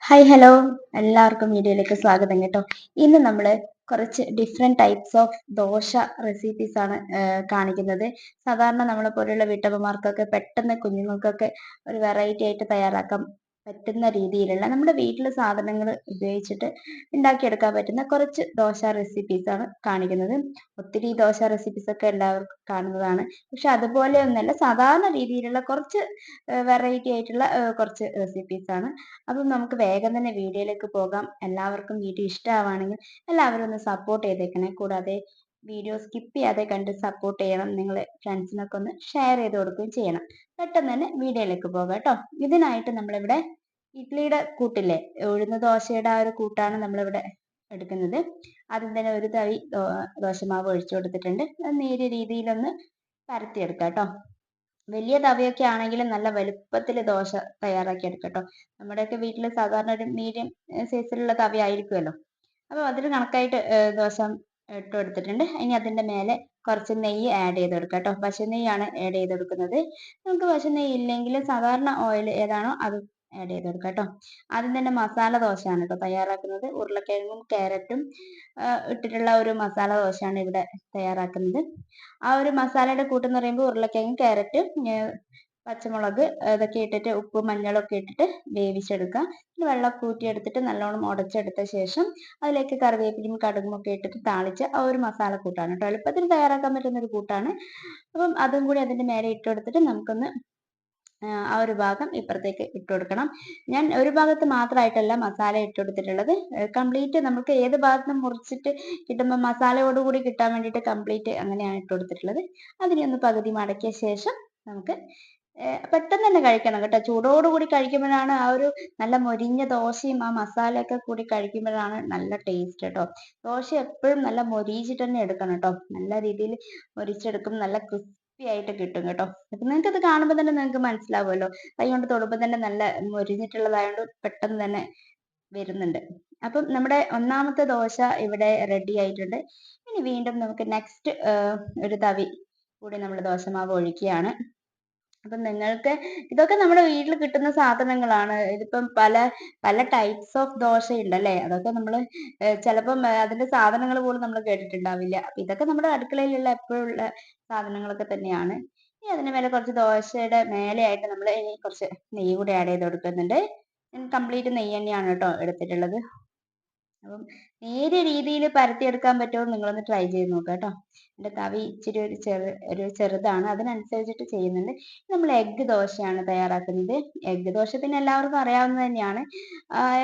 Hi hello, എല്ലാവർക്കും വീഡിയോയിലേക്ക് സ്വാഗതം കേട്ടോ. ഇന്ന് നമ്മൾ കുറച്ച് different types of dosa recipes ആണ് കാണിക്കുന്നത്. സാധാരണ നമ്മളെ പോലെയുള്ള വീട്ടമ്മമാർക്കൊക്കെ പെട്ടെന്ന് കുഞ്ഞുങ്ങൾക്കൊക്കെ ഒരു വെറൈറ്റി ആയിട്ട് തയ്യാറാക്കാൻ പറ്റുന്ന രീതിയിലുള്ള നമ്മുടെ വീട്ടിലെ സാധനങ്ങൾ ഉപയോഗിച്ചിട്ട് ഉണ്ടാക്കിയെടുക്കാൻ പറ്റുന്ന കുറച്ച് ദോശ റെസിപ്പീസ് ആണ് കാണിക്കുന്നത്. ഒത്തിരി ദോശ റെസിപ്പീസ് ഒക്കെ എല്ലാവർക്കും കാണുന്നതാണ്. പക്ഷെ അതുപോലെ ഒന്നല്ല, സാധാരണ രീതിയിലുള്ള കുറച്ച് വെറൈറ്റി ആയിട്ടുള്ള കുറച്ച് റെസിപ്പീസ് ആണ്. അപ്പം നമുക്ക് വേഗം തന്നെ വീഡിയോയിലേക്ക് പോകാം. എല്ലാവർക്കും വീഡിയോ ഇഷ്ടമാവുകയാണെങ്കിൽ എല്ലാവരും ഒന്ന് സപ്പോർട്ട് ചെയ്തേക്കണേ. കൂടാതെ വീഡിയോ സ്കിപ്പ് ചെയ്യാതെ കണ്ട് സപ്പോർട്ട് ചെയ്യണം. നിങ്ങൾ ഫ്രണ്ട്സിനൊക്കെ ഒന്ന് ഷെയർ ചെയ്ത് കൊടുക്കുകയും ചെയ്യണം. പെട്ടെന്ന് തന്നെ വീഡിയോയിലേക്ക് പോകാം കേട്ടോ. ഇതിനായിട്ട് നമ്മളിവിടെ ഇഡ്ലിയുടെ കൂട്ടില്ലേ, ഉഴുന്ന ദോശയുടെ ആ ഒരു കൂട്ടാണ് നമ്മളിവിടെ എടുക്കുന്നത്. ആദ്യം തന്നെ ഒരു തവി ദോശമാവ് ഒഴിച്ചു കൊടുത്തിട്ടുണ്ട്. അത് നേരിയ രീതിയിലൊന്ന് പരത്തിയെടുക്കാം കേട്ടോ. വലിയ തവയൊക്കെ ആണെങ്കിൽ നല്ല വലുപ്പത്തിൽ ദോശ തയ്യാറാക്കി എടുക്കട്ടോ. നമ്മുടെയൊക്കെ വീട്ടിൽ സാധാരണ ഒരു മീഡിയം സൈസിലുള്ള തവ ആയിരിക്കുമല്ലോ. അപ്പോൾ അതിന് കണക്കായിട്ട് ദോശ ഇട്ട് കൊടുത്തിട്ടുണ്ട്. ഇനി അതിന്റെ മേലെ കുറച്ച് നെയ്യ് ആഡ് ചെയ്ത് കൊടുക്കാം കേട്ടോ. പശു നെയ്യാണ് ആഡ് ചെയ്ത് കൊടുക്കുന്നത്. നമുക്ക് പശു നെയ്യ് ഇല്ലെങ്കിൽ സാധാരണ ഓയിൽ ഏതാണോ അത് ആഡ് ചെയ്ത് കൊടുക്കാം കേട്ടോ. ആദ്യം തന്നെ മസാല ദോശയാണ് കേട്ടോ തയ്യാറാക്കുന്നത്. ഉരുളക്കിഴങ്ങും ക്യാരറ്റും ഇട്ടിട്ടുള്ള ഒരു മസാല ദോശയാണ് ഇവിടെ തയ്യാറാക്കുന്നത്. ആ ഒരു മസാലയുടെ കൂട്ടെന്ന് പറയുമ്പോൾ ഉരുളക്കിഴങ്ങ്, ക്യാരറ്റ്, പച്ചമുളക് ഇതൊക്കെ ഇട്ടിട്ട് ഉപ്പ് മഞ്ഞളൊക്കെ ഇട്ടിട്ട് വേവിച്ചെടുക്കുക. വെള്ളമൊക്കെ ഊറ്റിയെടുത്തിട്ട് നല്ലോണം ഉടച്ചെടുത്ത ശേഷം അതിലേക്ക് കറിവേപ്പിലയും കടുകും ഒക്കെ ഇട്ടിട്ട് താളിച്ച് ആ ഒരു മസാല കൂട്ടാണ് കേട്ടോ. എളുപ്പത്തിൽ തയ്യാറാക്കാൻ പറ്റുന്ന ഒരു കൂട്ടാണ്. അപ്പം അതും കൂടി അതിന്റെ മേലെ ഇട്ട് കൊടുത്തിട്ട് നമുക്കൊന്ന് ആ ഒരു ഭാഗം ഇപ്പുറത്തേക്ക് ഇട്ട് കൊടുക്കണം. ഞാൻ ഒരു ഭാഗത്ത് മാത്രമായിട്ടല്ല മസാല ഇട്ട് കൊടുത്തിട്ടുള്ളത്. കംപ്ലീറ്റ് നമുക്ക് ഏത് ഭാഗത്ത് നിന്ന് മുറിച്ചിട്ട് കിട്ടുമ്പോൾ മസാലയോടുകൂടി കിട്ടാൻ വേണ്ടിയിട്ട് കംപ്ലീറ്റ് അങ്ങനെയാണ് ഇട്ട് കൊടുത്തിട്ടുള്ളത്. അതിനെ ഒന്ന് പകുതി മടക്കിയ ശേഷം നമുക്ക് പെട്ടെന്ന് തന്നെ കഴിക്കണം കേട്ടോ. ചൂടോടുകൂടി കഴിക്കുമ്പോഴാണ് ആ ഒരു നല്ല മൊരിഞ്ഞ ദോശയും ആ മസാലയൊക്കെ കൂടി കഴിക്കുമ്പോഴാണ് നല്ല ടേസ്റ്റ് കേട്ടോ. ദോശ എപ്പോഴും നല്ല മൊരിയിച്ചിട്ട് തന്നെ എടുക്കണം കേട്ടോ. നല്ല രീതിയിൽ മൊരിച്ചെടുക്കും, നല്ല ക്രിസ്പി ആയിട്ട് കിട്ടും കേട്ടോ. അപ്പൊ നിങ്ങൾക്ക് അത് കാണുമ്പോൾ തന്നെ നിങ്ങൾക്ക് മനസ്സിലാവുമല്ലോ. കൈ കൊണ്ട് തൊടുമ്പോൾ തന്നെ നല്ല മൊരിഞ്ഞിട്ടുള്ളതായതുകൊണ്ട് പെട്ടെന്ന് തന്നെ വരുന്നുണ്ട്. അപ്പം നമ്മുടെ ഒന്നാമത്തെ ദോശ ഇവിടെ റെഡി ആയിട്ടുണ്ട്. ഇനി വീണ്ടും നമുക്ക് നെക്സ്റ്റ് ഒരു തവി കൂടി നമ്മൾ ദോശമാവ് ഒഴിക്കുകയാണ്. അപ്പം നിങ്ങൾക്ക് ഇതൊക്കെ നമ്മുടെ വീട്ടിൽ കിട്ടുന്ന സാധനങ്ങളാണ്. ഇതിപ്പം പല പല ടൈപ്സ് ഓഫ് ദോശ ഉണ്ടല്ലേ. അതൊക്കെ നമ്മൾ ചിലപ്പം അതിന്റെ സാധനങ്ങൾ പോലും നമ്മൾ കേട്ടിട്ടുണ്ടാവില്ല. അപ്പൊ ഇതൊക്കെ നമ്മുടെ അടുക്കളയിലുള്ള എപ്പോഴുള്ള സാധനങ്ങളൊക്കെ തന്നെയാണ്. ഇനി അതിന് മേലെ കുറച്ച് ദോശയുടെ മേലെയായിട്ട് നമ്മൾ ഇനി കുറച്ച് നെയ്യ് കൂടി ആഡ് ചെയ്ത് കൊടുക്കുന്നുണ്ട്. കംപ്ലീറ്റ് നെയ്യ് തന്നെയാണ് കേട്ടോ എടുത്തിട്ടുള്ളത്. അപ്പം നേരിയ രീതിയിൽ പരത്തിയെടുക്കാൻ പറ്റുമോ നിങ്ങളൊന്ന് ട്രൈ ചെയ്ത് നോക്കുക കേട്ടോ. എൻ്റെ തവി ഇച്ചിരി ഒരു ചെറുതാണ്, അതിനനുസരിച്ചിട്ട് ചെയ്യുന്നുണ്ട്. നമ്മൾ എഗ്ഗ് ദോശയാണ് തയ്യാറാക്കുന്നത്. എഗ്ഗ് ദോശ പിന്നെ എല്ലാവർക്കും അറിയാവുന്നത് തന്നെയാണ്.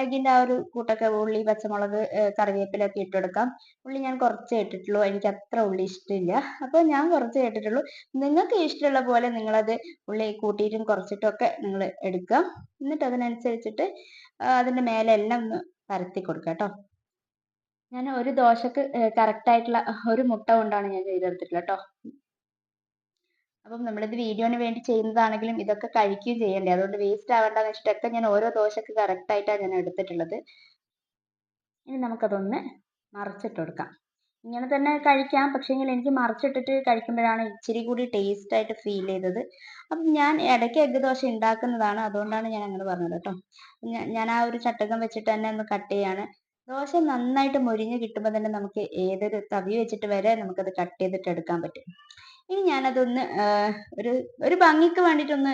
എഗ്ഗിൻ്റെ ആ ഒരു കൂട്ടൊക്കെ ഉള്ളി, പച്ചമുളക്, കറിവേപ്പിലൊക്കെ ഇട്ടെടുക്കാം. ഉള്ളി ഞാൻ കുറച്ചേ ഇട്ടിട്ടുള്ളൂ, എനിക്ക് അത്ര ഉള്ളി ഇഷ്ടമില്ല. അപ്പോൾ ഞാൻ കുറച്ചേ ഇട്ടിട്ടുള്ളൂ. നിങ്ങൾക്ക് ഇഷ്ടമുള്ള പോലെ നിങ്ങളത് ഉള്ളി കൂട്ടിയിട്ടും കുറച്ചിട്ടും ഒക്കെ നിങ്ങൾ എടുക്കുക. എന്നിട്ട് അതിനനുസരിച്ചിട്ട് അതിൻ്റെ മേലെ എല്ലാം ഒന്ന് പരത്തി കൊടുക്കുക കേട്ടോ. ഞാൻ ഒരു ദോശക്ക് കറക്റ്റ് ആയിട്ടുള്ള ഒരു മുട്ട കൊണ്ടാണ് ഞാൻ ചെയ്തെടുത്തിട്ടുള്ളത് കേട്ടോ. അപ്പം നമ്മളിത് വീഡിയോന് വേണ്ടി ചെയ്യുന്നതാണെങ്കിലും ഇതൊക്കെ കഴിക്കുകയും ചെയ്യണ്ടേ, അതുകൊണ്ട് വേസ്റ്റ് ആവേണ്ടെന്ന് വെച്ചിട്ടൊക്കെ ഞാൻ ഓരോ ദോശക്ക് കറക്റ്റ് ആയിട്ടാണ് ഞാൻ എടുത്തിട്ടുള്ളത്. ഇനി നമുക്കതൊന്ന് മറിച്ചിട്ട് കൊടുക്കാം. ഇങ്ങനെ തന്നെ കഴിക്കാം, പക്ഷേങ്കിൽ എനിക്ക് മറിച്ചിട്ടിട്ട് കഴിക്കുമ്പോഴാണ് ഇച്ചിരി കൂടി ടേസ്റ്റ് ആയിട്ട് ഫീൽ ചെയ്തത്. അപ്പം ഞാൻ ഇടയ്ക്ക് എഗ്ഗ് ദോശ ഉണ്ടാക്കുന്നതാണ്, അതുകൊണ്ടാണ് ഞാൻ അങ്ങനെ പറഞ്ഞത് കേട്ടോ. ഞാൻ ആ ഒരു ചട്ടകം വെച്ചിട്ട് തന്നെ ഒന്ന് കട്ട് ചെയ്യാണ്. ദോശ നന്നായിട്ട് മൊരിഞ്ഞ് കിട്ടുമ്പോൾ തന്നെ നമുക്ക് ഏതൊരു തവി വെച്ചിട്ട് വരെ നമുക്കത് കട്ട് ചെയ്തിട്ട് എടുക്കാൻ പറ്റും. ഇനി ഞാനതൊന്ന് ഒരു ഒരു ഭംഗിക്ക് വേണ്ടിയിട്ടൊന്ന്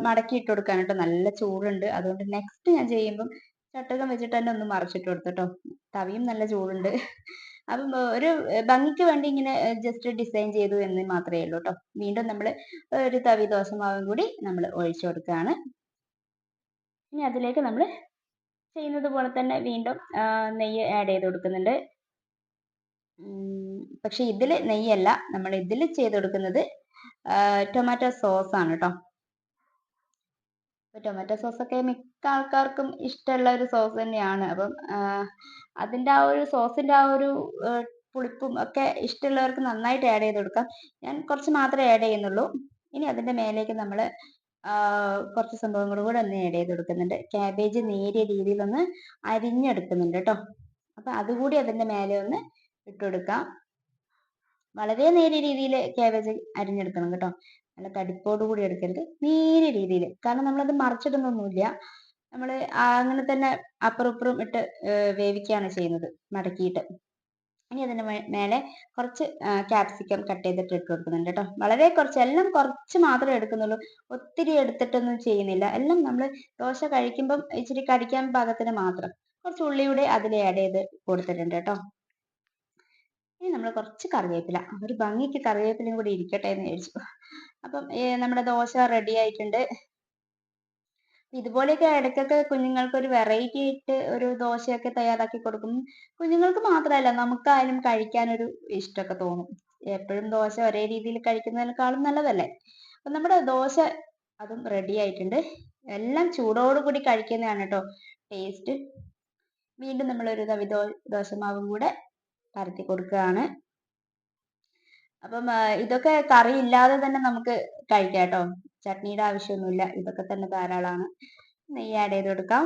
മടക്കി ഇട്ട് കൊടുക്കാൻ കേട്ടോ. നല്ല ചൂടുണ്ട്, അതുകൊണ്ട് നെക്സ്റ്റ് ഞാൻ ചെയ്യുമ്പം ചട്ടകം വെച്ചിട്ട് തന്നെ ഒന്ന് മറിച്ചിട്ട് കൊടുത്തു കേട്ടോ. തവിയും നല്ല ചൂടുണ്ട്. അപ്പം ഒരു ഭംഗിക്ക് വേണ്ടി ഇങ്ങനെ ജസ്റ്റ് ഡിസൈൻ ചെയ്തു എന്ന് മാത്രമേ ഉള്ളൂ കേട്ടോ. വീണ്ടും നമ്മൾ ഒരു തവി ദോശമാവും കൂടി നമ്മൾ ഒഴിച്ചു കൊടുക്കുകയാണ്. ഇനി അതിലേക്ക് നമ്മൾ ചെയ്യുന്നത് പോലെ തന്നെ വീണ്ടും നെയ്യ് ആഡ് ചെയ്ത് കൊടുക്കുന്നുണ്ട്. പക്ഷെ ഇതിൽ നെയ്യല്ല, നമ്മൾ ഇതിൽ ചെയ്ത് കൊടുക്കുന്നത് ടൊമാറ്റോ സോസ് ആണ് കേട്ടോ. ടൊമാറ്റോ സോസ് ഒക്കെ മിക്ക ആൾക്കാർക്കും ഇഷ്ടമുള്ള ഒരു സോസ് തന്നെയാണ്. അപ്പം അതിൻ്റെ ആ ഒരു സോസിൻ്റെ ആ ഒരു പുളിപ്പും ഒക്കെ ഇഷ്ടമുള്ളവർക്ക് നന്നായിട്ട് ആഡ് ചെയ്ത് കൊടുക്കാം. ഞാൻ കുറച്ച് മാത്രമേ ആഡ് ചെയ്യുന്നുള്ളൂ. ഇനി അതിൻ്റെ മേലേക്ക് നമ്മൾ കുറച്ച് സംഭവങ്ങൾ കൂടെ ഒന്ന് ആഡ് ചെയ്ത് കൊടുക്കുന്നുണ്ട്. ക്യാബേജ് നേരിയ രീതിയിലൊന്ന് അരിഞ്ഞെടുക്കുന്നുണ്ട് കേട്ടോ. അപ്പം അതുകൂടി അതിൻ്റെ മേലെ ഒന്ന് ഇട്ട് കൊടുക്കാം. വളരെ നേരിയ രീതിയിൽ ക്യാബേജ് അരിഞ്ഞെടുക്കണം കേട്ടോ. നല്ല തടിപ്പോട് കൂടി എടുക്കരുത്, നേരിയ രീതിയിൽ. കാരണം നമ്മളത് മറിച്ചിടുന്നൊന്നുമില്ല. നമ്മൾ അങ്ങനെ തന്നെ അപ്പുറം ഇപ്പുറം ഇട്ട് വേവിക്കുകയാണ് ചെയ്യുന്നത്, മടക്കിയിട്ട്. ഇനി അതിന്റെ മേലെ കുറച്ച് ക്യാപ്സിക്കം കട്ട് ചെയ്തിട്ട് ഇട്ട് കൊടുക്കുന്നുണ്ട് കേട്ടോ. വളരെ കുറച്ച്, എല്ലാം കുറച്ച് മാത്രമേ എടുക്കുന്നുള്ളൂ, ഒത്തിരി എടുത്തിട്ടൊന്നും ചെയ്യുന്നില്ല. എല്ലാം നമ്മൾ ദോശ കഴിക്കുമ്പം ഇച്ചിരി കടിക്കാൻ പാകത്തിന് മാത്രം. കുറച്ച് ഉള്ളിയുടെ അതിൽ ആഡ് ചെയ്ത് കൊടുത്തിട്ടുണ്ട് കേട്ടോ. ഇനി നമ്മൾ കുറച്ച് കറിവേപ്പില, ഒരു ഭംഗിക്ക് കറിവേപ്പിലയും കൂടി ഇരിക്കട്ടെ എന്ന് വിചാരിച്ചു. അപ്പം നമ്മുടെ ദോശ റെഡി ആയിട്ടുണ്ട്. ഇതുപോലെയൊക്കെ ഇടയ്ക്കൊക്കെ കുഞ്ഞുങ്ങൾക്ക് ഒരു വെറൈറ്റി ആയിട്ട് ഒരു ദോശയൊക്കെ തയ്യാറാക്കി കൊടുക്കും. കുഞ്ഞുങ്ങൾക്ക് മാത്രമല്ല, നമുക്കായാലും കഴിക്കാൻ ഒരു ഇഷ്ടമൊക്കെ തോന്നും. എപ്പോഴും ദോശ ഒരേ രീതിയിൽ കഴിക്കുന്നതിനേക്കാളും നല്ലതല്ലേ. അപ്പൊ നമ്മുടെ ദോശ അതും റെഡി ആയിട്ടുണ്ട്. എല്ലാം ചൂടോടുകൂടി കഴിക്കുന്നതാണ് കേട്ടോ ടേസ്റ്റ്. വീണ്ടും നമ്മളൊരു തവി ദോശമാവും കൂടെ പരത്തി കൊടുക്കുകയാണ്. അപ്പം ഇതൊക്കെ കറി ഇല്ലാതെ തന്നെ നമുക്ക് കഴിക്കാം കേട്ടോ. ചട്നിയുടെ ആവശ്യമൊന്നുമില്ല, ഇതൊക്കെ തന്നെ ധാരാളമാണ്. നെയ്യ് ആഡ് ചെയ്ത് കൊടുക്കാം.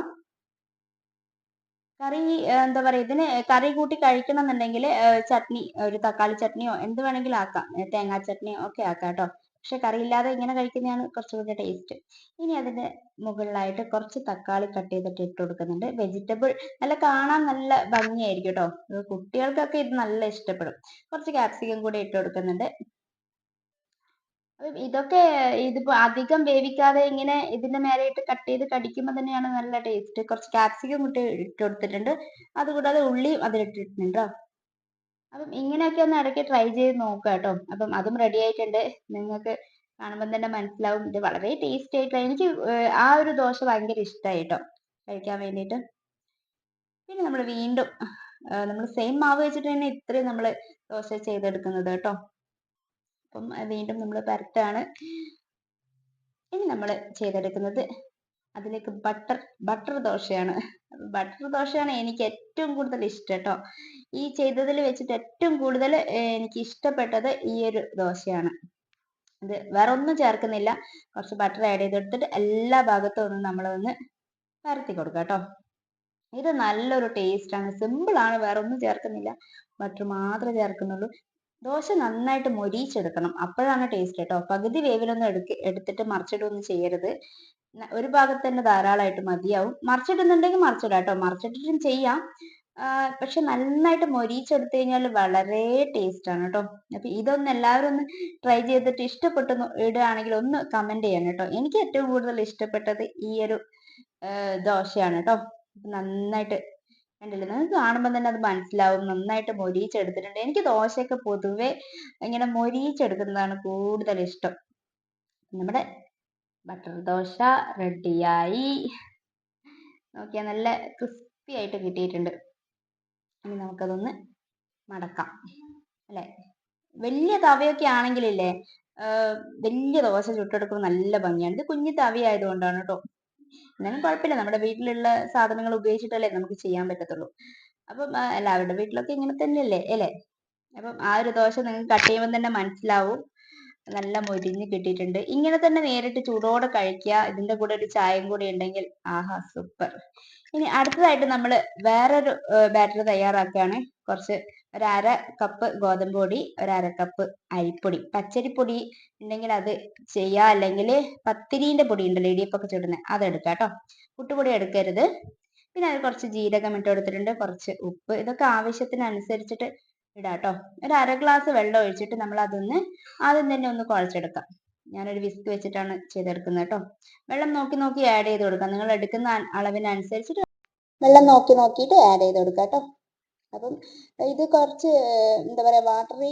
കറി എന്താ പറയാ, ഇതിന് കറി കൂട്ടി കഴിക്കണം എന്നുണ്ടെങ്കിൽ ചട്നി, ഒരു തക്കാളി ചട്നിയോ എന്ത് വേണമെങ്കിലും ആക്കാം, തേങ്ങാ ചട്നിയോ ഒക്കെ ആക്കാം കേട്ടോ. പക്ഷെ കറി ഇല്ലാതെ ഇങ്ങനെ കഴിക്കുന്നതാണ് കുറച്ചുകൂടി ടേസ്റ്റ്. ഇനി അതിന്റെ മുകളിലായിട്ട് കുറച്ച് തക്കാളി കട്ട് ചെയ്തിട്ട് ഇട്ട് കൊടുക്കുന്നുണ്ട്. വെജിറ്റബിൾ നല്ല കാണാൻ നല്ല ഭംഗിയായിരിക്കും കേട്ടോ. കുട്ടികൾക്കൊക്കെ ഇത് നല്ല ഇഷ്ടപ്പെടും. കുറച്ച് ക്യാപ്സിക്കം കൂടി ഇട്ട് കൊടുക്കുന്നുണ്ട്. ഇതൊക്കെ ഇതിപ്പോ അധികം വേവിക്കാതെ ഇങ്ങനെ ഇതിന്റെ മേലെയിട്ട് കട്ട് ചെയ്ത് കടിക്കുമ്പോൾ തന്നെയാണ് നല്ല ടേസ്റ്റ്. കുറച്ച് ക്യാപ്സിക്കം കൂട്ടി ഇട്ട് കൊടുത്തിട്ടുണ്ട്. അതുകൂടാതെ ഉള്ളിയും അതിലിട്ടിട്ടുണ്ട്. അപ്പം ഇങ്ങനെയൊക്കെ ഒന്ന് ഇടയ്ക്ക് ട്രൈ ചെയ്ത് നോക്കുക കേട്ടോ. അപ്പം അതും റെഡി ആയിട്ടുണ്ട്. നിങ്ങൾക്ക് കാണുമ്പോൾ തന്നെ മനസ്സിലാവും, ഇത് വളരെ ടേസ്റ്റി ആയിട്ട്. എനിക്ക് ആ ഒരു ദോശ ഭയങ്കര ഇഷ്ടമായി കേട്ടോ, കഴിക്കാൻ വേണ്ടിയിട്ട്. പിന്നെ നമ്മൾ വീണ്ടും നമ്മൾ സെയിം മാവ് വെച്ചിട്ട് തന്നെ ഇത്രയും നമ്മൾ ദോശ ചെയ്തെടുക്കുന്നത് കേട്ടോ. അപ്പം വീണ്ടും നമ്മൾ പരത്താണ്. ഇനി നമ്മൾ ചെയ്തെടുക്കുന്നത് അതിലേക്ക് ബട്ടർ ദോശയാണ്. ബട്ടർ ദോശയാണ് എനിക്ക് ഏറ്റവും കൂടുതൽ ഇഷ്ടം കേട്ടോ. ഈ ചെയ്തതിൽ വെച്ചിട്ട് ഏറ്റവും കൂടുതൽ എനിക്ക് ഇഷ്ടപ്പെട്ടത് ഈ ഒരു ദോശയാണ്. ഇത് വേറെ ഒന്നും ചേർക്കുന്നില്ല, കുറച്ച് ബട്ടർ ആഡ് ചെയ്തെടുത്തിട്ട് എല്ലാ ഭാഗത്തും ഒന്ന് നമ്മളൊന്ന് പരത്തി കൊടുക്കാം കേട്ടോ. ഇത് നല്ലൊരു ടേസ്റ്റ് ആണ്, സിമ്പിൾ ആണ്, വേറെ ഒന്നും ചേർക്കുന്നില്ല, ബട്ടർ മാത്രമേ ചേർക്കുന്നുള്ളൂ. ദോശ നന്നായിട്ട് മൊരിയിച്ചെടുക്കണം, അപ്പോഴാണ് ടേസ്റ്റ് കേട്ടോ. പകുതി വേവിലൊന്നും എടുത്തിട്ട് മറിച്ചിടൊന്നും ചെയ്യരുത്. ഒരു ഭാഗത്ത് തന്നെ ധാരാളമായിട്ട് മതിയാവും. മറിച്ചിടുന്നുണ്ടെങ്കിൽ മറിച്ചിടാം കേട്ടോ, മറിച്ചിട്ടിട്ടും ചെയ്യാം. പക്ഷെ നന്നായിട്ട് മൊരിയിച്ചെടുത്തു കഴിഞ്ഞാൽ വളരെ ടേസ്റ്റ് ആണ് കേട്ടോ. അപ്പൊ ഇതൊന്ന് എല്ലാവരും ഒന്ന് ട്രൈ ചെയ്തിട്ട് ഇഷ്ടപ്പെട്ടു ഇടുകയാണെങ്കിൽ ഒന്ന് കമന്റ് ചെയ്യണം കേട്ടോ. എനിക്ക് ഏറ്റവും കൂടുതൽ ഇഷ്ടപ്പെട്ടത് ഈ ഒരു ദോശയാണ് കേട്ടോ. നന്നായിട്ട് കണ്ടില്ലേ, നിങ്ങൾക്ക് കാണുമ്പോൾ തന്നെ അത് മനസ്സിലാവും, നന്നായിട്ട് മൊരിയിച്ചെടുത്തിട്ടുണ്ട്. എനിക്ക് ദോശയൊക്കെ പൊതുവെ ഇങ്ങനെ മൊരിയിച്ചെടുക്കുന്നതാണ് കൂടുതൽ ഇഷ്ടം. നമ്മുടെ ബട്ടർ ദോശ റെഡിയായി. നോക്കിയാൽ നല്ല ക്രിസ്പി ആയിട്ട് കിട്ടിയിട്ടുണ്ട്. ഇനി നമുക്കതൊന്ന് മടക്കാം അല്ലെ. വലിയ തവയൊക്കെ ആണെങ്കിലില്ലേ, വലിയ ദോശ ചുട്ടെടുക്കുമ്പോൾ നല്ല ഭംഗിയാണ്. ഇത് കുഞ്ഞു തവി ആയതുകൊണ്ടാണ് കേട്ടോ. എന്നാലും കുഴപ്പമില്ല, നമ്മുടെ വീട്ടിലുള്ള സാധനങ്ങൾ ഉപയോഗിച്ചിട്ടല്ലേ നമുക്ക് ചെയ്യാൻ പറ്റത്തുള്ളൂ. അപ്പം എല്ലാവരുടെ വീട്ടിലൊക്കെ ഇങ്ങനെ തന്നെയല്ലേ അല്ലേ. അപ്പം ആ ഒരു ദോശ നിങ്ങൾക്ക് കട്ട് ചെയ്യുമ്പോൾ തന്നെ മനസ്സിലാവും, നല്ല മൊരിഞ്ഞ് കിട്ടിയിട്ടുണ്ട്. ഇങ്ങനെ തന്നെ നേരിട്ട് ചൂടോടെ കഴിക്കുക. ഇതിന്റെ കൂടെ ഒരു ചായയും കൂടി ഉണ്ടെങ്കിൽ ആഹാ സൂപ്പർ. ഇനി അടുത്തതായിട്ട് നമ്മൾ വേറൊരു ബാറ്റർ തയ്യാറാക്കുകയാണ്. കുറച്ച് ഒരു 1/2 കപ്പ് ഗോതമ്പ് പൊടി, ഒരു 1/2 കപ്പ് അരിപ്പൊടി, പച്ചരിപ്പൊടി ഉണ്ടെങ്കിൽ അത് ചെയ്യാ, അല്ലെങ്കിൽ പത്തിരീന്റെ പൊടി ഉണ്ടല്ലോ ഇടിയപ്പൊക്കെ ചുടുന്നത്, അതെടുക്കാം കേട്ടോ. പുട്ടുപൊടി എടുക്കരുത്. പിന്നെ അത് കുറച്ച് ജീരകം ഇട്ട് കൊടുത്തിട്ടുണ്ട്, കുറച്ച് ഉപ്പ്, ഇതൊക്കെ ആവശ്യത്തിനനുസരിച്ചിട്ട് ഇടാം കേട്ടോ. ഒരു 1/2 ഗ്ലാസ് വെള്ളം ഒഴിച്ചിട്ട് നമ്മൾ അതൊന്ന് ആദ്യം തന്നെ ഒന്ന് കുഴച്ചെടുക്കാം. ഞാനൊരു വിസ്ക് വെച്ചിട്ടാണ് ചെയ്തെടുക്കുന്നത് കേട്ടോ. വെള്ളം നോക്കി നോക്കി ആഡ് ചെയ്ത് കൊടുക്കാം, നിങ്ങൾ എടുക്കുന്ന അളവിനനുസരിച്ചിട്ട് വെള്ളം നോക്കി നോക്കിയിട്ട് ആഡ് ചെയ്ത് കൊടുക്കാം കേട്ടോ. അപ്പം ഇത് കുറച്ച് എന്താ പറയാ, വാട്ടറി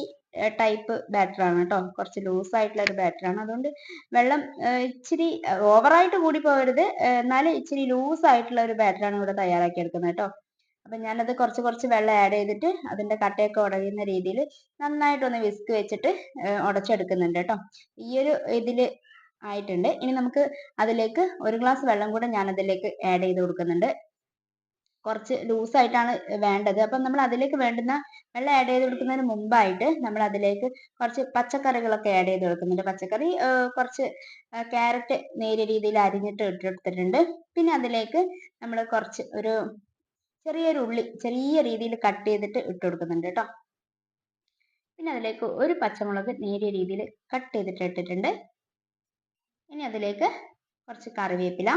ടൈപ്പ് ബാറ്റർ ആണ് കേട്ടോ, കുറച്ച് ലൂസ് ആയിട്ടുള്ള ഒരു ബാറ്റർ ആണ്. അതുകൊണ്ട് വെള്ളം ഇച്ചിരി ഓവറായിട്ട് കൂടി പോകരുത്, എന്നാലും ഇച്ചിരി ലൂസ് ആയിട്ടുള്ള ഒരു ബാറ്റർ ആണ് ഇവിടെ തയ്യാറാക്കി എടുക്കുന്നത് കേട്ടോ. അപ്പൊ ഞാനത് കുറച്ച് വെള്ളം ആഡ് ചെയ്തിട്ട് അതിന്റെ കട്ടയൊക്കെ ഉടയുന്ന രീതിയിൽ നന്നായിട്ടൊന്ന് വിസ്ക് വെച്ചിട്ട് ഉടച്ചെടുക്കുന്നുണ്ട് കേട്ടോ. ഈ ഒരു ഇതില് ആയിട്ടുണ്ട്. ഇനി നമുക്ക് അതിലേക്ക് 1 ഗ്ലാസ് വെള്ളം കൂടെ ഞാൻ അതിലേക്ക് ആഡ് ചെയ്ത് കൊടുക്കുന്നുണ്ട്. കുറച്ച് ലൂസായിട്ടാണ് വേണ്ടത്. അപ്പം നമ്മൾ അതിലേക്ക് വേണ്ടുന്ന വെള്ളം ആഡ് ചെയ്ത് കൊടുക്കുന്നതിന് മുമ്പായിട്ട് നമ്മൾ അതിലേക്ക് കുറച്ച് പച്ചക്കറികളൊക്കെ ആഡ് ചെയ്ത് കൊടുക്കുന്നുണ്ട്. പച്ചക്കറി കുറച്ച് ക്യാരറ്റ് നേരിയ രീതിയിൽ അരിഞ്ഞിട്ട് ഇട്ടെടുത്തിട്ടുണ്ട്. പിന്നെ അതിലേക്ക് നമ്മൾ കുറച്ച് ഒരു ചെറിയൊരു ഉള്ളി ചെറിയ രീതിയിൽ കട്ട് ചെയ്തിട്ട് ഇട്ട് കൊടുക്കുന്നുണ്ട് കേട്ടോ. പിന്നെ അതിലേക്ക് ഒരു പച്ചമുളക് നേരിയ രീതിയിൽ കട്ട് ചെയ്തിട്ട് ഇട്ടിട്ടുണ്ട്. ഇനി അതിലേക്ക് കുറച്ച് കറിവേപ്പില,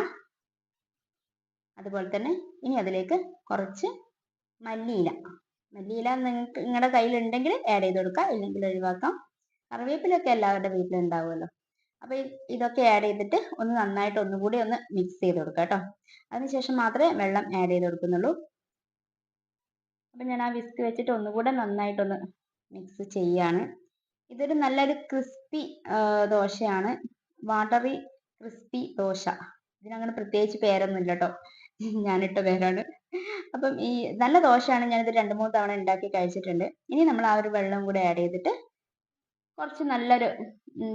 അതുപോലെ തന്നെ ഇനി അതിലേക്ക് കുറച്ച് മല്ലിയില നിങ്ങൾക്ക് നിങ്ങളുടെ കയ്യിൽ ഉണ്ടെങ്കിൽ ആഡ് ചെയ്ത് കൊടുക്കാം, ഇല്ലെങ്കിൽ ഒഴിവാക്കാം. കറിവേപ്പിലൊക്കെ എല്ലാവരുടെ വീട്ടിലുണ്ടാവുമല്ലോ. അപ്പൊ ഇതൊക്കെ ആഡ് ചെയ്തിട്ട് ഒന്ന് നന്നായിട്ട് ഒന്നുകൂടി ഒന്ന് മിക്സ് ചെയ്ത് കൊടുക്കാം കേട്ടോ. അതിനുശേഷം മാത്രമേ വെള്ളം ആഡ് ചെയ്ത് കൊടുക്കുന്നുള്ളൂ. അപ്പൊ ഞാൻ ആ വിസ്ക് വെച്ചിട്ട് ഒന്നുകൂടെ നന്നായിട്ടൊന്ന് മിക്സ് ചെയ്യാണ്. ഇതൊരു നല്ലൊരു ക്രിസ്പി ദോശയാണ്, വാട്ടറി ക്രിസ്പി ദോശ. ഇതിനങ്ങനെ പ്രത്യേകിച്ച് പേരൊന്നുമില്ല കേട്ടോ, ഞാനിട്ട പേരാണ്. അപ്പം ഈ നല്ല ദോശയാണ്, ഞാനിത് 2-3 തവണ ഉണ്ടാക്കി കഴിച്ചിട്ടുണ്ട്. ഇനി നമ്മൾ ആ ഒരു വെള്ളം കൂടെ ആഡ് ചെയ്തിട്ട് കുറച്ച് നല്ലൊരു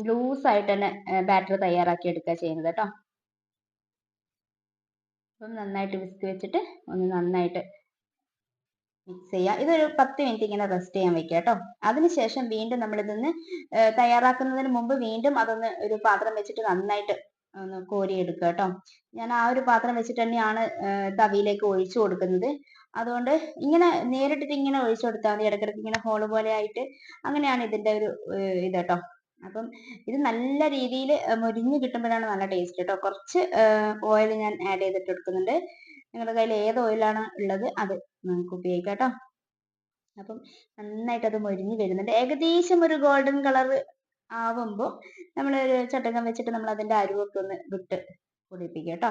ലൂസായിട്ട് തന്നെ ബാറ്റർ തയ്യാറാക്കി എടുക്കുക ചെയ്യുന്നത് കേട്ടോ. അപ്പം നന്നായിട്ട് വിസ്ക് വെച്ചിട്ട് ഒന്ന് നന്നായിട്ട് മിക്സ് ചെയ്യുക. ഇതൊരു 10 മിനിറ്റ് ഇങ്ങനെ റെസ്റ്റ് ചെയ്യാൻ വെക്കുക കേട്ടോ. അതിനുശേഷം വീണ്ടും നമ്മൾ ഇതൊന്ന് തയ്യാറാക്കുന്നതിന് മുമ്പ് വീണ്ടും അതൊന്ന് ഒരു പാത്രം വെച്ചിട്ട് നന്നായിട്ട് ഒന്ന് കോരി എടുക്കുക കേട്ടോ. ഞാൻ ആ ഒരു പാത്രം വെച്ചിട്ട് തന്നെയാണ് തവിയിലേക്ക് ഒഴിച്ചു കൊടുക്കുന്നത്. അതുകൊണ്ട് ഇങ്ങനെ നേരിട്ടിട്ട് ഇങ്ങനെ ഒഴിച്ചു കൊടുത്താൽ മതി, ഇടയ്ക്കിടയ്ക്ക് ഇങ്ങനെ ഹോള് പോലെ ആയിട്ട്. അങ്ങനെയാണ് ഇതിന്റെ ഒരു ഇത് കേട്ടോ. അപ്പം ഇത് നല്ല രീതിയിൽ മൊരിഞ്ഞ് കിട്ടുമ്പോഴാണ് നല്ല ടേസ്റ്റ് കേട്ടോ. കുറച്ച് ഓയിൽ ഞാൻ ആഡ് ചെയ്തിട്ട് എടുക്കുന്നുണ്ട്. നിങ്ങളുടെ കയ്യിൽ ഏത് ഓയിലാണ് ഉള്ളത് അത് നമുക്ക് ഉപയോഗിക്കാം കേട്ടോ. അപ്പം നന്നായിട്ട് അത് മൊരിഞ്ഞ് വരുന്നുണ്ട്. ഏകദേശം ഒരു ഗോൾഡൻ കളർ ആവുമ്പോൾ നമ്മൾ ഒരു ചട്ടകം വെച്ചിട്ട് നമ്മൾ അതിന്റെ അരുവൊക്കെ ഒന്ന് വിട്ട് പൊടിപ്പിക്കുക കേട്ടോ.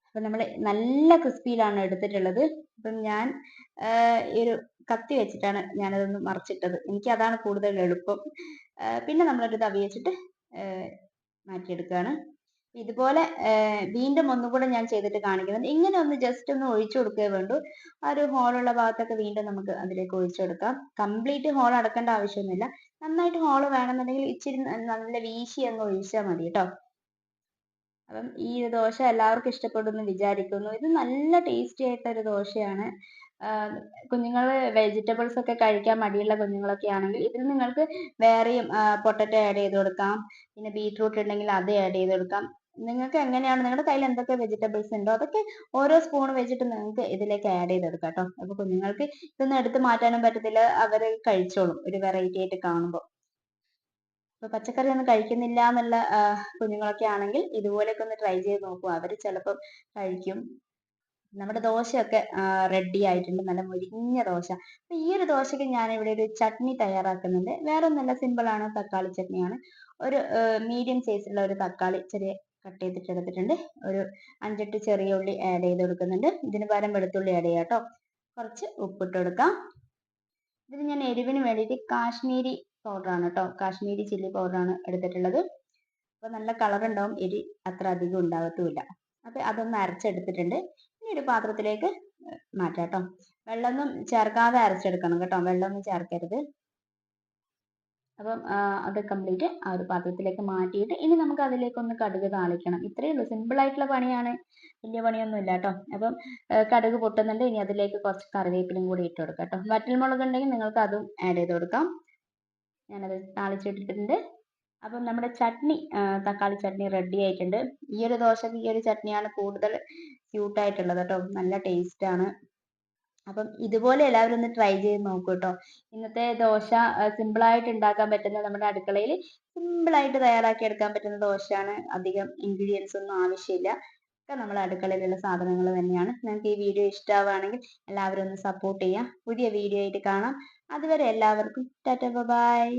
അപ്പൊ നമ്മൾ നല്ല ക്രിസ്പിയിലാണ് എടുത്തിട്ടുള്ളത്. അപ്പം ഞാൻ ഈ ഒരു കത്തി വെച്ചിട്ടാണ് ഞാനതൊന്ന് മറിച്ചിട്ടത്, എനിക്ക് അതാണ് കൂടുതൽ എളുപ്പം. പിന്നെ നമ്മളൊരു തവി വെച്ചിട്ട് മാറ്റിയെടുക്കുകയാണ്. ഇതുപോലെ വീണ്ടും ഒന്നുകൂടെ ഞാൻ ചെയ്തിട്ട് കാണിക്കുന്നുണ്ട്. ഇങ്ങനെ ഒന്ന് ജസ്റ്റ് ഒന്ന് ഒഴിച്ചു കൊടുക്കുകയേ വേണ്ടൂ. ആ ഒരു ഹോളുള്ള ഭാഗത്തൊക്കെ വീണ്ടും നമുക്ക് അതിലേക്ക് ഒഴിച്ചു കൊടുക്കാം. കംപ്ലീറ്റ് ഹോൾ അടക്കേണ്ട ആവശ്യമൊന്നുമില്ല. നന്നായിട്ട് ഹോൾ വേണമെന്നുണ്ടെങ്കിൽ ഇച്ചിരി നല്ല വീശി അങ്ങ് ഒഴിച്ചാൽ മതി കേട്ടോ. അപ്പം ഈ ദോശ എല്ലാവർക്കും ഇഷ്ടപ്പെടുമെന്ന് വിചാരിക്കുന്നു. ഇത് നല്ല ടേസ്റ്റി ആയിട്ടൊരു ദോശയാണ്. കുഞ്ഞുങ്ങൾ വെജിറ്റബിൾസ് ഒക്കെ കഴിക്കാൻ മടിയുള്ള കുഞ്ഞുങ്ങളൊക്കെ ആണെങ്കിൽ ഇതിൽ നിങ്ങൾക്ക് വേറെയും പൊട്ടറ്റോ ആഡ് ചെയ്ത് കൊടുക്കാം, പിന്നെ ബീറ്റ്റൂട്ട് ഉണ്ടെങ്കിൽ അത് ആഡ് ചെയ്ത് കൊടുക്കാം. നിങ്ങൾക്ക് എങ്ങനെയാണ്, നിങ്ങളുടെ കയ്യിൽ എന്തൊക്കെ വെജിറ്റബിൾസ് ഉണ്ടോ അതൊക്കെ ഓരോ സ്പൂൺ വെച്ചിട്ട് നിങ്ങൾക്ക് ഇതിലേക്ക് ആഡ് ചെയ്തെടുക്കാം കേട്ടോ. അപ്പൊ കുഞ്ഞുങ്ങൾക്ക് ഇതൊന്നും എടുത്ത് മാറ്റാനും പറ്റത്തില്ല, അവർ കഴിച്ചോളും ഒരു വെറൈറ്റി ആയിട്ട് കാണുമ്പോൾ. ഇപ്പൊ പച്ചക്കറി ഒന്നും കഴിക്കുന്നില്ല എന്നുള്ള കുഞ്ഞുങ്ങളൊക്കെ ആണെങ്കിൽ ഇതുപോലെയൊക്കെ ഒന്ന് ട്രൈ ചെയ്ത് നോക്കൂ, അവർ ചിലപ്പോൾ കഴിക്കും. നമ്മുടെ ദോശയൊക്കെ റെഡി ആയിട്ടുണ്ട്, നല്ല മുരിഞ്ഞ ദോശ. അപ്പൊ ഈ ഒരു ദോശയ്ക്ക് ഞാൻ ഇവിടെ ഒരു ചട്നി തയ്യാറാക്കുന്നുണ്ട്. വേറെ ഒന്നല്ല, സിമ്പിൾ ആണ്, തക്കാളി ചട്നിയാണ്. ഒരു മീഡിയം സൈസുള്ള ഒരു തക്കാളി ചെറിയ കട്ട് ചെയ്തിട്ട് എടുത്തിട്ടുണ്ട്. ഒരു 5-8 ചെറിയ ഉള്ളി ആഡ് ചെയ്ത് കൊടുക്കുന്നുണ്ട്. ഇതിന് പകരം വെളുത്തുള്ളി ആഡ് ചെയ്യാം കേട്ടോ. കുറച്ച് ഉപ്പിട്ട് കൊടുക്കാം. ഇതിന് ഞാൻ എരിവിന് വേണ്ടിയിട്ട് കാശ്മീരി പൗഡറാണ് കേട്ടോ, കാശ്മീരി ചില്ലി പൗഡറാണ് എടുത്തിട്ടുള്ളത്. അപ്പൊ നല്ല കളർ ഉണ്ടാവും, എരി അത്ര അധികം ഉണ്ടാകത്തുമില്ല. അപ്പൊ അതൊന്ന് അരച്ചെടുത്തിട്ടുണ്ട്. ഇനി ഒരു പാത്രത്തിലേക്ക് മാറ്റാം കേട്ടോ. വെള്ളമൊന്നും ചേർക്കാതെ അരച്ചെടുക്കണം കേട്ടോ, വെള്ളമൊന്നും ചേർക്കരുത്. അപ്പം അത് കംപ്ലീറ്റ് ആ ഒരു പാത്രത്തിലേക്ക് മാറ്റിയിട്ട് ഇനി നമുക്ക് അതിലേക്ക് ഒന്ന് കടുക് താളിക്കണം. ഇത്രയേ ഉള്ളൂ, സിമ്പിൾ ആയിട്ടുള്ള പണിയാണ്, വലിയ പണിയൊന്നും ഇല്ല കേട്ടോ. അപ്പം കടുക് പൊട്ടുന്നുണ്ട്. ഇനി അതിലേക്ക് കുറച്ച് കറിവേപ്പിലയും കൂടി ഇട്ട് കൊടുക്കാം കേട്ടോ. വറ്റൽമുളക് ഉണ്ടെങ്കിൽ നിങ്ങൾക്ക് അതും ആഡ് ചെയ്ത് കൊടുക്കാം. ഞാനത് താളിച്ചിട്ടിട്ടുണ്ട്. അപ്പം നമ്മുടെ ചട്നി, തക്കാളി ചട്നി റെഡി ആയിട്ടുണ്ട്. ഈ ഒരു ദോശക്ക് ഈ ഒരു ചട്നിയാണ് കൂടുതൽ സ്യൂട്ട് ആയിട്ടുള്ളത് കേട്ടോ, നല്ല ടേസ്റ്റ് ആണ്. അപ്പം ഇതുപോലെ എല്ലാവരും ഒന്ന് ട്രൈ ചെയ്ത് നോക്കൂ കേട്ടോ. ഇന്നത്തെ ദോശ സിമ്പിൾ ആയിട്ട് ഉണ്ടാക്കാൻ പറ്റുന്ന, നമ്മുടെ അടുക്കളയിൽ സിമ്പിൾ ആയിട്ട് തയ്യാറാക്കി എടുക്കാൻ പറ്റുന്ന ദോശയാണ്. അധികം ഇൻഗ്രീഡിയൻസ് ഒന്നും ആവശ്യമില്ല, ഒക്കെ നമ്മുടെ അടുക്കളയിലുള്ള സാധനങ്ങൾ തന്നെയാണ്. നിങ്ങൾക്ക് ഈ വീഡിയോ ഇഷ്ടമാവുകയാണെങ്കിൽ എല്ലാവരും ഒന്ന് സപ്പോർട്ട് ചെയ്യുക. പുതിയ വീഡിയോ ആയിട്ട് കാണാം. അതുവരെ എല്ലാവർക്കും ടാറ്റ ബൈ.